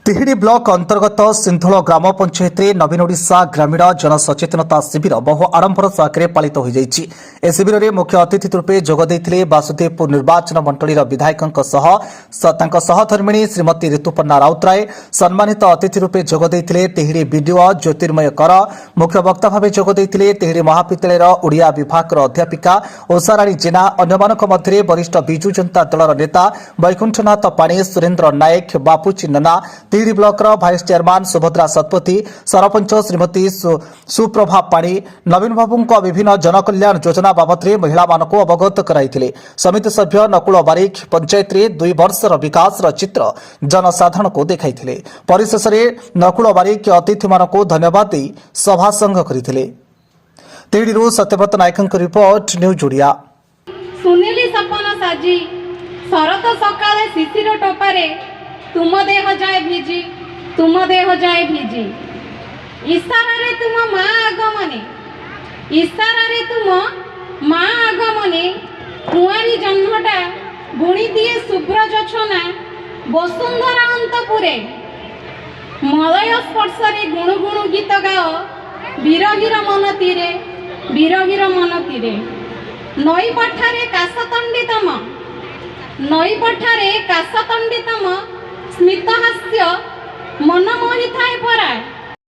तिहिडी block अंतर्गत सिंधोल ग्राम पंचायत नवीन ओडिशा ग्रामीण जनसचेतनता शिविर बहु आडंबर सहकारे पालित हो जाइछि। ए शिविर में मुख्य अतिथि रूपे जोगदेइथिले बासुदेवपुर निर्वाचन मंडलीर विधायकଙ୍କ सहधर्मिणी श्रीमती ऋतुपर्णा राउतराय। सम्मानित अतिथि रूपे जोगदेइथिले तिहिडी बीडीओ ज्योतिर्मय कर। मुख्य वक्ता भाव जोगदेइथिले तिहिडी महाविद्यालयर ओडिया विभाग अध्यापिका उषाराणी जेना। अन्यमानक मध्य वरिष्ठ बिजु जनता दलर नेता वैकुंठनाथ पाणी, सुरेन्द्र नायक, बापूजी नना, Tihidi block vice chairman Subhadra Satpathy, sarpanch Shrimati Suprabha Pani, Naveen बाबू विभिन्न जनकल्याण योजना बाबद महिला मानक अवगत कराइथिले। समिति सभ्य नकुल बारिक पंचायत 2 वर्षर विकास चित्र जनसाधारण को देखाइथिले। परिशेष नकुल बारिक अतिथि मानक धन्यवाद दे सभा संघ करथिले। तिहिडी सत्यव्रत नायकଙ୍କ रिपोर्ट न्यूज ओडिया। सुनीली सपन साजी शरत सकाले शिशिर टोपारे तुम देह जाए भिजी, तुम देह जाए भिजी। इशारा रे तुम माँ आगमने, इशारा रे तुम माँ आगमने। कुआरी जन्मटा बुणी दिए शुभ्र जछना वसुंधरा अंतपुरे। मलय स्पर्शरे गुणु गुणु गीत गाओ विरहीर मन तीरे, विरहीर मन तीरे। नई पठारे काशतंडितम, नई पठारे काशतंडितम स्मित हास्य मन मोहि थाए परा।